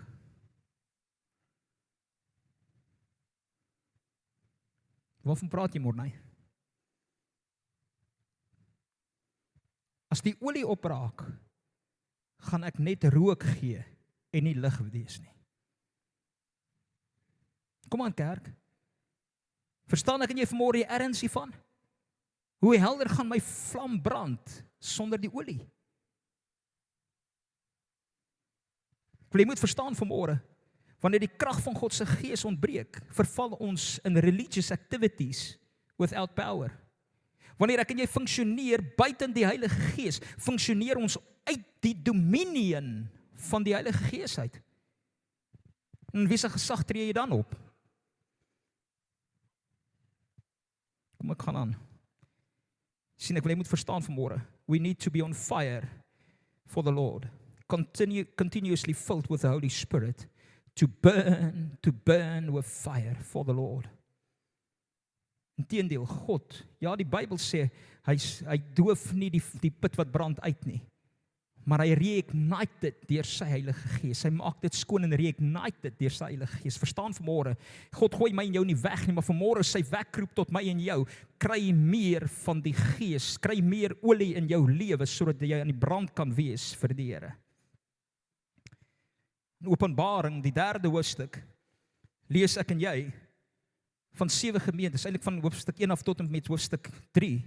Speaker 1: Waarvan praat jy, Morney? As die olie opraak, gaan ek net rook gee en nie lig wees nie. Kom aan, kerk. Verstaan ek en jy vanmôre die erns hiervan? Hoe helder gaan my vlam brand sonder die olie? Ek wil jy moet verstaan vanmôre, wanneer die krag van God se Gees ontbreek, verval ons in religious activities without power. Wanneer ek en jy funksioneer buite die Heilige Gees, funksioneer ons uit die dominion van die Heilige Gees uit. En wie se gesag tree jy dan op? Kom ek gaan aan. Sien, ek wil jy moet verstaan vanmôre, we need to be on fire for the Lord, continuously filled with the Holy Spirit, to burn with fire for the Lord. Inteendeel, God, ja, die Bybel sê, hy doof nie die put wat brand uit nie, maar hy reignite dit deur sy Heilige Gees. Hy maak dit skoon en reignite dit deur sy Heilige Gees. Verstaan vanmôre, God gooi my en jou nie weg nie, maar vanmôre sy wekroep tot my en jou, kry meer van die Gees, kry meer olie in jou lewe, sodat jy aan die brand kan wees vir die Here. In Openbaring, die 3de hoofstuk, lees ek en jy van 7 gemeentes, eintlik van hoofstuk 1 af tot en met hoofstuk 3,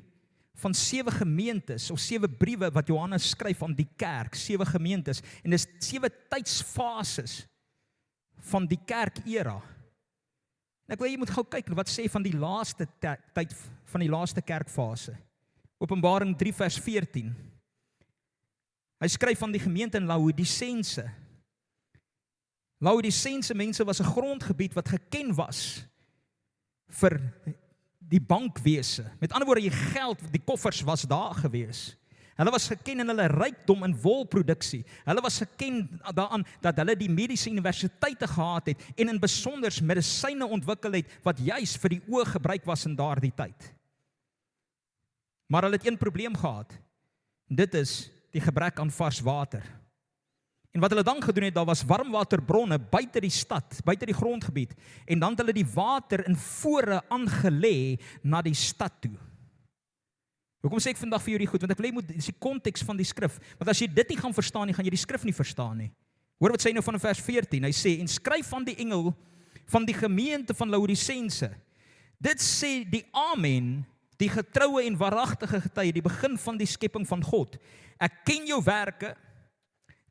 Speaker 1: van 7 gemeentes, of 7 briewe wat Johannes skryf aan die kerk, 7 gemeentes, en dis 7 tydsfases van die kerk-era. En ek wil jy moet gou kyk wat sê van die laaste tyd, van die laaste kerkfase. Openbaring 3 vers 14. Hy skryf van die gemeente in Laodicense. Laodicense mense was 'n grondgebied wat geken was vir die bankwese. Met ander woorde, die geld, die koffers was daar gewees. Hulle was geken in hulle rykdom in wolproduksie. Hulle was geken daaraan dat hulle die mediese universiteite gehad het en in besonders medisyne ontwikkel het wat juis vir die oë gebruik was in daardie tyd. Maar hulle het een probleem gehad. Dit is die gebrek aan vars water. En wat hulle dan gedoen het, daar was warmwaterbronne buite die stad, buite die grondgebied, en dan het hulle die water in vore aangelê na die stad toe. Hoekom sê ek vandag vir jou die goed? Want ek wil jy moet, dis die konteks van die skrif. Want as jy dit nie gaan verstaan nie, gaan jy die skrif nie verstaan nie. Hoor wat sê hy nou van vers 14. Hy sê, en skryf van die engel van die gemeente van Laodicense. Dit sê die Amen, die getroue en waaragtige getuie, die begin van die skepping van God. Ek ken jou werke,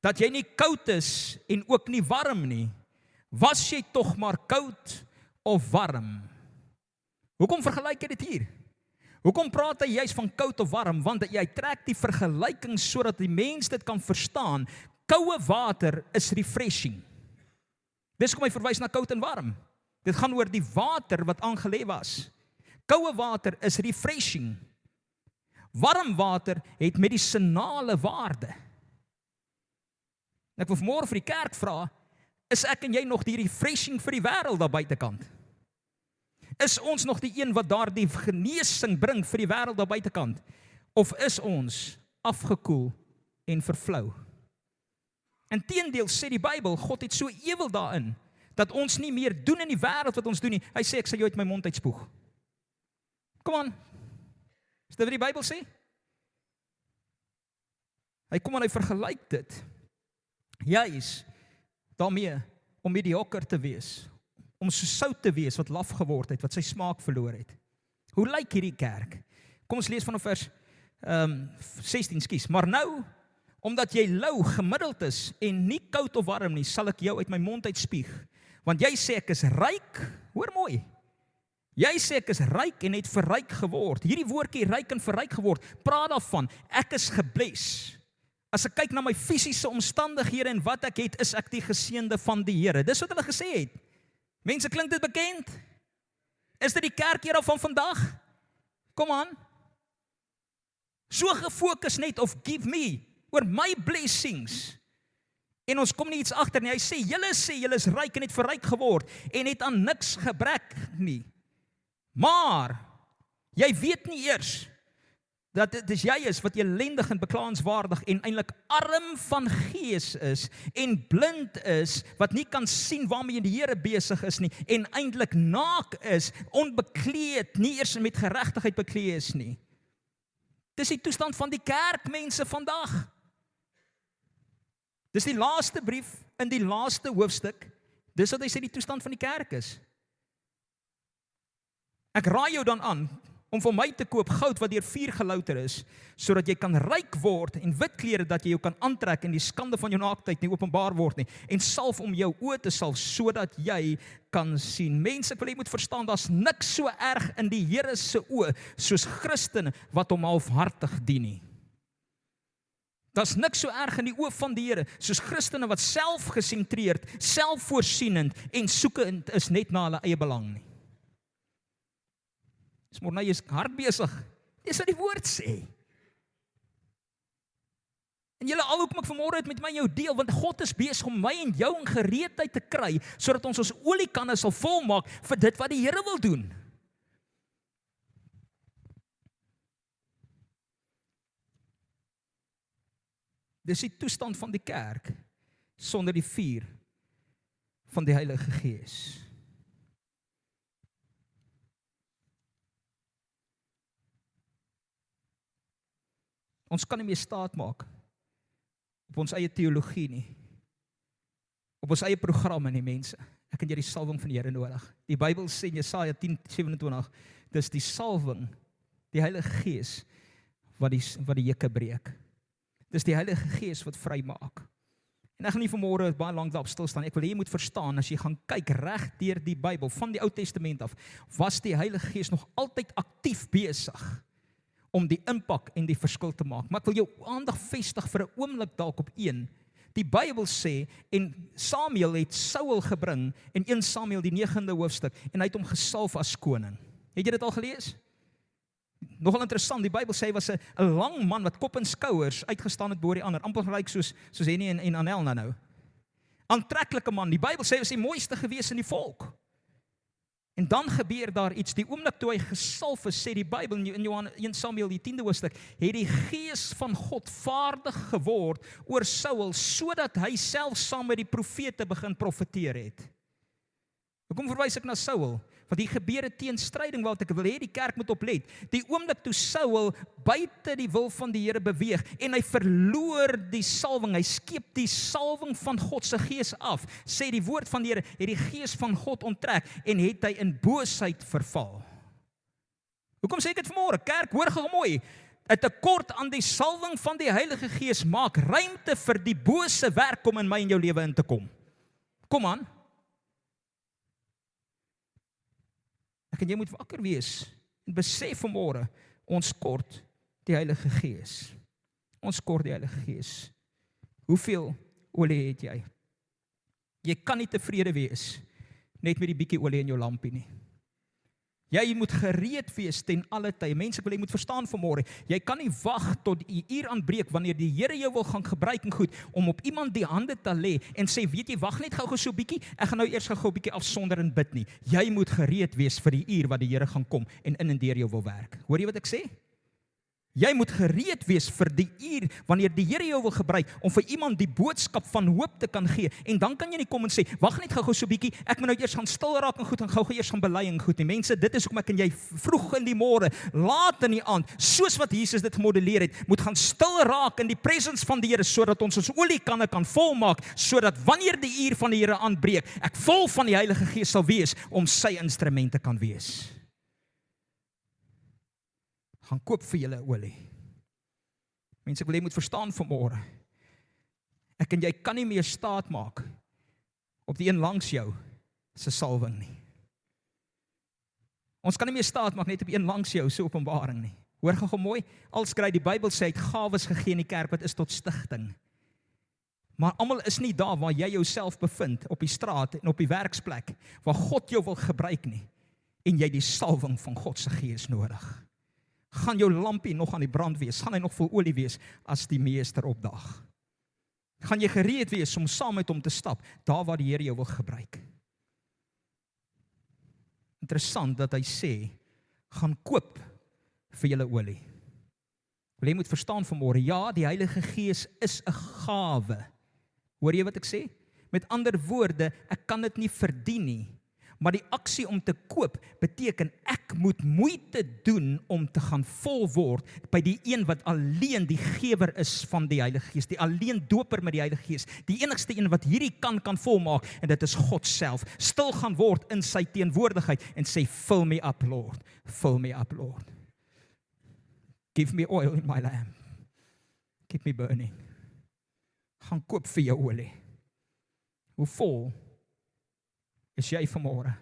Speaker 1: dat jy nie koud is en ook nie warm nie. Was jy tog maar koud of warm? Hoekom vergelyk jy dit hier? Hoekom praat hy juist van koud of warm? Want jy trek die vergelyking sodat die mens dit kan verstaan. Koue water is refreshing. Dis kom hy verwys na koud en warm. Dit gaan oor die water wat aangelê was. Koue water is refreshing. Warm water het medisinale waarde. Ek wil vanmôre vir die kerk vra, is ek en jy nog die refreshing vir die wêreld daar buitekant? Is ons nog die een wat daar die genesing bring vir die wêreld daar buitekant? Of is ons afgekoel en vervlou? Inteendeel sê die Bybel, God het so ewel daarin, dat ons nie meer doen in die wêreld wat ons doen nie. Hy sê, ek sal jou uit my mond uitspoeg. Kom aan. Is dit wat die Bybel sê? Hy kom en hy vergelyk dit. Juis daarmee om medioker te wees, om so sout te wees wat laf geword het, wat sy smaak verloor het. Hoe lyk hierdie kerk? Kom ons lees vanaf vers 16, skies. Maar nou, omdat jy lou gemiddeld is en nie koud of warm nie, sal ek jou uit my mond uitspieg. Want jy sê ek is ryk, hoor mooi. Jy sê ek is ryk en het verryk geword. Hierdie woordjie ryk en verryk geword, praat daarvan, ek is gebless. As ek kyk na my fisiese omstandighede en wat ek het, is ek die geseënde van die Here. Dis wat hulle gesê het. Mense, klink dit bekend? Is dit die kerkera van vandag? Kom aan. So gefokus net of give me, oor my blessings. En ons kom nie iets agter nie. Hy sê julle is ryk en het verryk geword en het aan niks gebrek nie. Maar jy weet nie eers dat dit is jy is wat elendig en beklaanswaardig en eintlik arm van gees is en blind is, wat nie kan sien waarmee die Here besig is nie en eintlik naak is, onbekleed, nie eers met geregtigheid bekleed is nie. Dis die toestand van die kerkmense vandag. Dis die laaste brief in die laaste hoofstuk. Dis wat hy sê die toestand van die kerk is. Ek raai jou dan aan om vir my te koop goud wat deur vuur gelouter is, sodat jy kan ryk word en wit klere dat jy jou kan aantrek en die skande van jou naaktheid nie openbaar word nie, en salf om jou oë te salf, sodat jy kan sien. Mense, ek wil jy moet verstaan, daar's niks so erg in die Here se oë, soos Christene wat hom halfhartig dien nie. Daar's niks so erg in die oë van die Here, soos Christene wat selfgesentreerd, selfvoorsienend en soekend is net na hulle eie belang nie. Maar nou is hard besig. Dis wat die woord sê. En julle al hoekom ek vanmôre het met my jou deel, want God is besig om my en jou in gereedheid te kry, sodat ons oliekanne sal volmaak vir dit wat die Here wil doen. Dis die toestand van die kerk, sonder die vuur van die Heilige Gees. Ons kan nie meer staat maak op ons eie teologie nie, op ons eie programme nie, mense. Ek het jy die salwing van die Here nodig. Die Bybel sê in Jesaja 10:27, dis die salwing, die Heilige Gees, wat die juke breek. Dis die Heilige Gees wat vry maak. En ek gaan nie vanmôre baie lank daarop stil staan. Ek wil hê jy moet verstaan, as jy gaan kyk reg deur die Bybel, van die Ou Testament af, was die Heilige Gees nog altyd aktief besig om die impak en die verskil te maak. Maar ek wil jou aandag vestig vir 'n oomblik dalk op een. Die Bybel sê, en Samuel het Saul gebring, in 1 Samuel die 9de hoofstuk, en hy het hom gesalf as koning. Het jy dit al gelees? Nogal interessant, die Bybel sê hy was 'n lang man wat kop en skouers uitgestaan het bo die ander, amper gelyk soos Henny en Anel nou. Aantreklike man, die Bybel sê hy was die mooiste gewees in die volk. En dan gebeur daar iets, die oomblik toe hy gesalf is, sê die Bybel in 1 Samuel die 10de hoofstuk, het die Gees van God vaardig geword oor Saul, sodat hy self saam met die profete begin profeteer het. Hoekom verwys ek na Saul? Want hier gebeur 'n teenstryding wat ek wil hê die kerk moet oplet. Die oomblik toe Saul buite die wil van die Here beweeg en hy verloor die salwing, hy skeep die salwing van God se Gees af, sê die woord van die Here, het die Gees van God onttrek en het hy in boosheid verval. Hoekom sê ek dit vanmôre? Kerk, hoor gou mooi. 'n tekort aan die salwing van die Heilige Gees maak ruimte vir die bose werk om in my en jou lewe in te kom. Kom aan. Ek en jy moet wakker wees en besef vanmôre, ons kort die Heilige Gees. Ons kort die Heilige Gees. Hoeveel olie het jy? Jy kan nie tevrede wees net met die bietjie olie in jou lampie nie. Jy moet gereed wees ten alle tye. Mense, ek wil jy moet verstaan vanmôre, jy kan nie wag tot die uur aanbreek wanneer die Here jou wil gaan gebruik en goed, om op iemand die hande te lê en sê, weet jy, wag net gou so bietjie, ek gaan nou eers gou bietjie afsonder en bid nie. Jy moet gereed wees vir die uur wat die Here gaan kom en deur jou wil werk. Hoor jy wat ek sê? Jy moet gereed wees vir die uur wanneer die Here jou wil gebruik om vir iemand die boodskap van hoop te kan gee. En dan kan jy nie kom en sê, wag net gou so bietjie, ek moet nou eers gaan stil raak en goed en gou eers gaan bely en goed. En mense, dit is hoekom ek en jy vroeg in die môre, laat in die aand, soos wat Jesus dit gemodelleer het, moet gaan stil raak in die presence van die Here sodat ons oliekanne kan volmaak, sodat wanneer die uur van die Here aanbreek, ek vol van die Heilige Gees sal wees om sy instrumente kan wees. Gaan koop vir julle olie. Mense, ek wil jy moet verstaan vanmôre. Ek en jy kan nie meer staat maak op die een langs jou se salwing nie. Ons kan nie meer staat maak net op een langs jou se openbaring nie. Hoor gou mooi, al skryf die Bybel sê hy het gawes gegee in die kerk wat is tot stigting. Maar almal is nie daar waar jy jouself bevind, op die straat en op die werksplek, waar God jou wil gebruik nie, en jy die salwing van God se Gees nodig. Gaan jou lampie nog aan die brand wees? Gaan hy nog vol olie wees as die meester opdag? Gaan jy gereed wees om saam met hom te stap, daar waar die Here jou wil gebruik? Interessant dat hy sê, gaan koop vir julle olie. Wil jy moet verstaan vanmôre, ja, die Heilige Gees is 'n gawe. Hoor jy wat ek sê? Met ander woorde, ek kan dit nie verdien nie. Maar die aksie om te koop beteken ek moet moeite doen om te gaan vol word by die een wat alleen die gewer is van die Heilige Gees, die alleen doper met die Heilige Gees, die enigste een wat hierdie kan volmaak, en dit is God self. Stil gaan word in sy teenwoordigheid en sê, fill me up, Lord. Fill me up, Lord. Give me oil in my lamp. Keep me burning. Gaan koop vir jou olie. Hoe vol is jy vanmôre?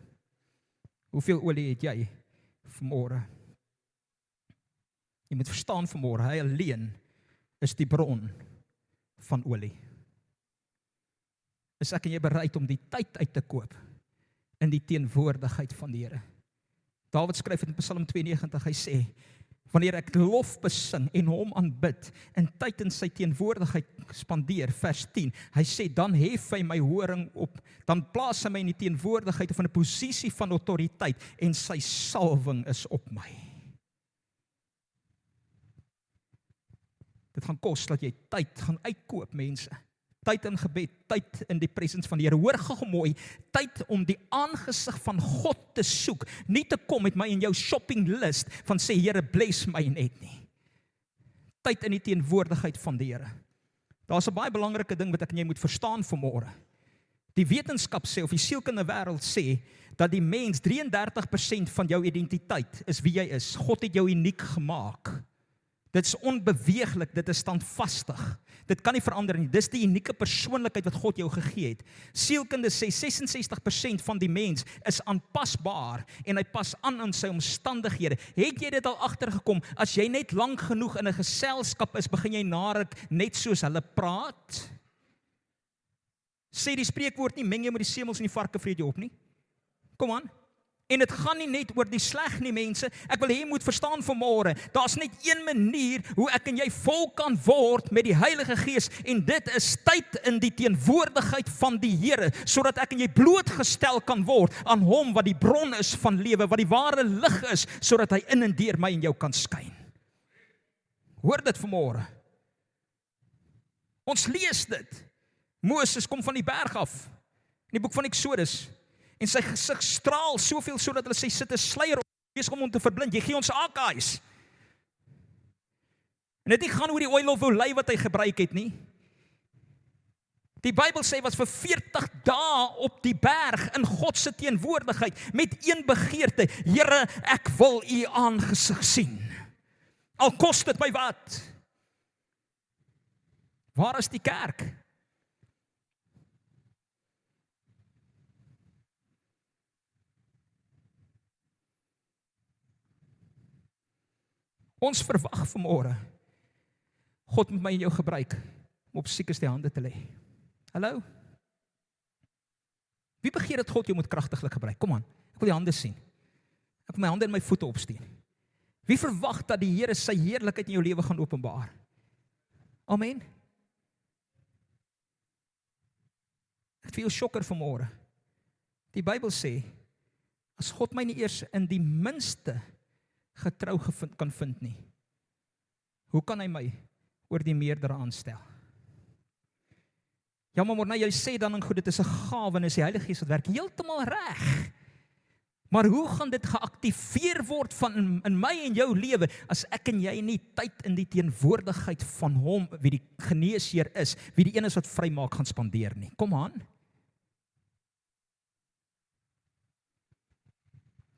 Speaker 1: Hoeveel olie het jy vanmôre? Jy moet verstaan vanmôre, hy alleen is die bron van olie. Is ek en jy bereid om die tyd uit te koop in die teenwoordigheid van die Here? Dawid skryf in Psalm 92, hy sê, wanneer ek lof besing en hom aanbid, en tyd in sy teenwoordigheid spandeer, vers 10, hy sê, dan hef hy my horing op, dan plaas hy my in die teenwoordigheid of in 'n posisie van autoriteit, en sy salwing is op my. Dit gaan kos dat jy tyd gaan uitkoop, mense. Tyd in gebed, tyd in die presence van die Here. Hoor gou mooi, tyd om die aangesig van God te soek, nie te kom met my in jou shopping list van sê, Here, bless my net nie. Tyd in die teenwoordigheid van die Here. Daar's 'n baie belangrike ding wat ek en jy moet verstaan vanmôre. Die wetenskap sê, of die sielkundige wêreld sê, dat die mens 33% van jou identiteit is wie jy is. God het jou uniek gemaak. Dit is onbeweeglik, dit is standvastig. Dit kan nie verander nie. Dis die unieke persoonlikheid wat God jou gegee het. Sielkunde sê 66% van die mens is aanpasbaar en hy pas aan sy omstandighede. Het jy dit al agtergekom? As jy net lank genoeg in 'n geselskap is, begin jy narek net soos hulle praat? Sê die spreekwoord nie, meng jy met die semels en die varke vreet jy op nie. Kom aan. En dit gaan nie net oor die sleg nie, mense. Ek wil hê jy moet verstaan vanmôre, daar's net een manier hoe ek en jy vol kan word met die Heilige Gees, en dit is tyd in die teenwoordigheid van die Here, sodat ek en jy blootgestel kan word aan hom wat die bron is van lewe, wat die ware lig is, sodat hy in en deur my en jou kan skyn. Hoor dit vanmôre. Ons lees dit. Moses kom van die berg af, in die boek van Eksodus, en sy gesig straal soveel sodat hulle sê sit 'n sluier op, besig om hom te verblind. Jy gee ons akais. En dit nie gaan oor die oil of olie wat hy gebruik het nie. Die Bybel sê was vir 40 dae op die berg in God se teenwoordigheid met een begeerte: Here, ek wil u aangesig sien. Al kos dit my wat. Waar is die kerk? Ons verwag vanmôre, God moet my en jou gebruik om op siekes die hande te lê. Hallo? Wie begeer dat God jou moet kragtiglik gebruik? Kom aan, ek wil die hande sien. Ek wil my hande en my voete opsteen. Wie verwag dat die Here sy heerlikheid in jou lewe gaan openbaar? Amen. Ek het vir jou sjokker vanmôre. Die Bybel sê, as God my nie eers in die minste getrou kan vind nie, hoe kan hy my oor die meerdere aanstel? Ja, maar Morne, jy sê dan en goed, dit is 'n gawe en is die Heilige Gees wat werk, heeltemal reg. Maar hoe gaan dit geaktiveer word in my en jou lewe, as ek en jy nie tyd in die teenwoordigheid van hom, wie die geneesheer is, wie die een is wat vrymaak, gaan spandeer nie? Kom aan.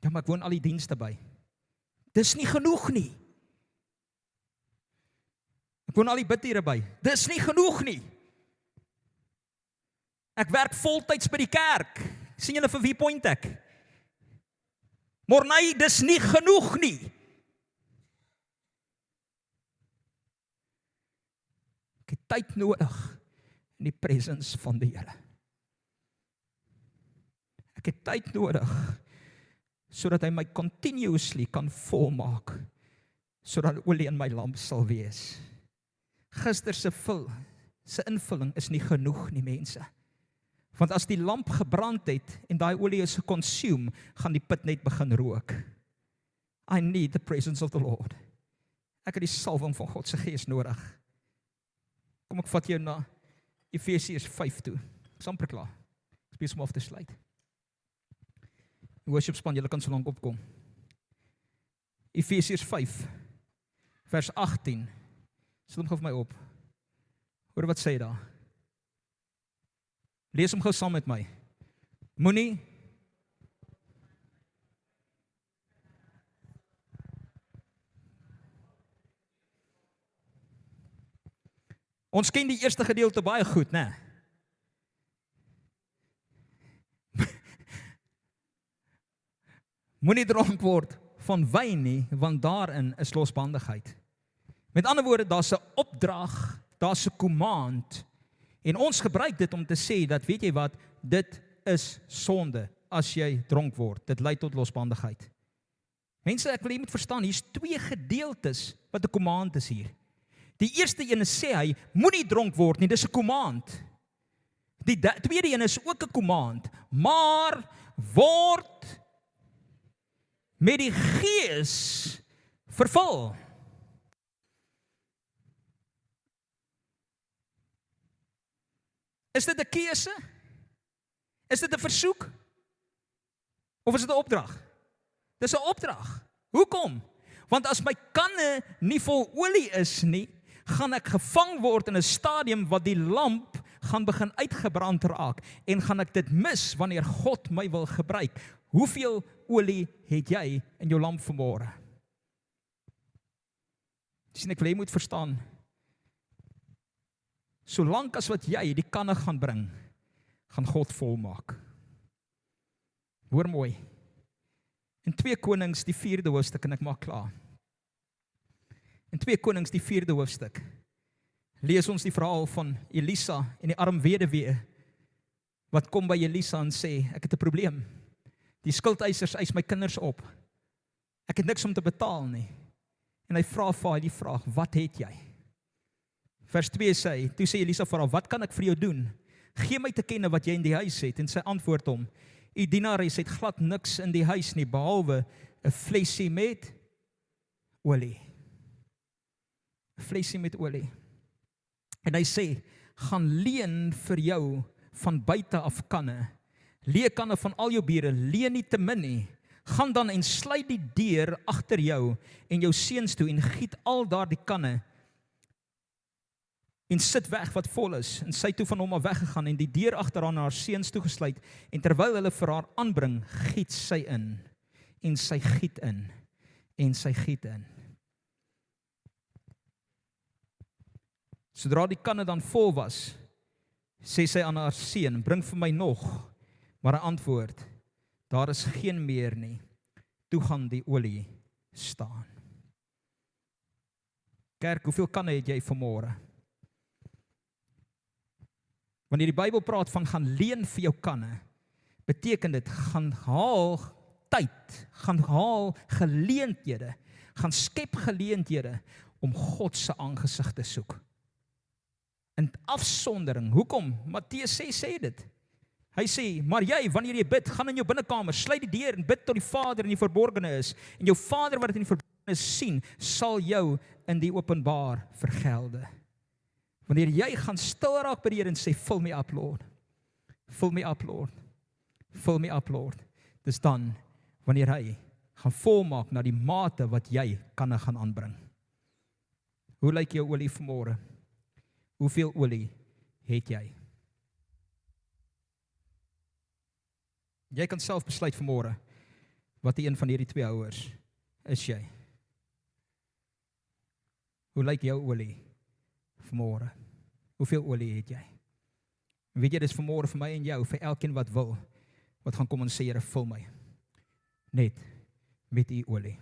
Speaker 1: Ja, maar ek woon al die dienste by. Dis nie genoeg nie. Ek woon al die bidure by. Dis nie genoeg nie. Ek werk voltyds by die kerk. Sien julle vir wie point ek? Morney, dis nie genoeg nie. Ek het tyd nodig in die presence van die Here. Ek het tyd nodig sodat hy my continuously kan volmaak, sodat olie in my lamp sal wees. Gister se invulling is nie genoeg nie, mense. Want as die lamp gebrand het en daai olie is geconsume, gaan die put net begin rook. I need the presence of the Lord. Ek het die salwing van God se Gees nodig. Kom ek vat jou na Efesiërs 5 toe. Ek is amper klaar. Ek is besig om af te sluit. Worship span, julle kan so lank opkom. Efesiërs 5 vers 18. Sit hom gou vir my op. Hoor wat sê hy daar? Lees hom gou saam met my. Moenie Ons ken die eerste gedeelte baie goed, né? Moenie dronk word van wyn nie, want daarin is losbandigheid. Met ander woorde, daar's 'n opdrag, daar's 'n command, en ons gebruik dit om te sê dat, weet jy wat, dit is sonde as jy dronk word. Dit lei tot losbandigheid. Mense, ek wil jy moet verstaan, hier's twee gedeeltes wat 'n command is hier. Die eerste een sê hy, moenie dronk word nie, dis 'n command. Die tweede een is ook 'n command, maar word met die Gees vervul. Is dit 'n keuse? Is dit 'n versoek? Of is dit 'n opdrag? Dis 'n opdrag. Hoekom? Want as my kanne nie vol olie is nie, gaan ek gevang word in 'n stadium wat die lamp gaan begin uitgebrand raak en gaan ek dit mis wanneer God my wil gebruik. Hoeveel olie het jy in jou lamp vanmôre? Sien, ek wil jy moet verstaan, solank as wat jy die kanne gaan bring, gaan God volmaak. Hoor mooi, in 2 Konings die 4de hoofstuk, en ek maak klaar. In 2 Konings die 4de hoofstuk, lees ons die verhaal van Elisa en die arm weduwee, wat kom by Elisa en sê, ek het 'n probleem. Die skuldeisers eis my kinders op. Ek het niks om te betaal nie. En hy vra vir haar die vraag, wat het jy? Vers 2 sê, toe sê Elisa vir haar, wat kan ek vir jou doen? Gee my te kenne wat jy in die huis het. En sy antwoord hom, u dienares het glad niks in die huis nie, behalwe 'n flesie met olie. 'n Flesie met olie. En hy sê, gaan leen vir jou van buite af kanne. Lee kanne van al jou bure, leen nie te min nie. Gaan dan en sluit die deur agter jou en jou seuns toe en giet al daardie kanne en sit weg wat vol is. En sy toe van hom af weggegaan en die deur agter haar seuns toegesluit. En terwyl hulle vir haar aanbring, giet sy in. En sy giet in. En sy giet in. Sodra die kanne dan vol was, sê sy aan haar seun, bring vir my nog. Maar hy antwoord, daar is geen meer nie. Toe gaan die olie staan. Kerk, hoeveel kanne het jy vanmôre? Wanneer die Bybel praat van gaan leen vir jou kanne, beteken dit gaan haal tyd, gaan haal geleenthede, gaan skep geleenthede om God se aangesig te soek. In afsondering, hoekom? Matteus 6 sê dit. Hy sê, maar jy, wanneer jy bid, gaan in jou binnekamer, sluit die deur en bid tot die Vader in die verborgene is. En jou Vader wat in die verborgene is sien, sal jou in die openbaar vergelde. Wanneer jy gaan stil raak by die Here en sê, fill me up, Lord. Fill me up, Lord. Fill me up, Lord. Dis dan, wanneer hy gaan volmaak na die mate wat jy kan gaan aanbring. Hoe lyk jou olie vanmôre? Hoeveel olie het jy? Jy kan self besluit vanmôre, wat die een van hierdie 2 houers is jy. Hoe lyk jou olie vanmôre? Hoeveel olie het jy? En weet jy, dis vanmôre vir my en jou, vir elkeen wat wil, wat gaan kom en sê, Here, vul my net met u olie.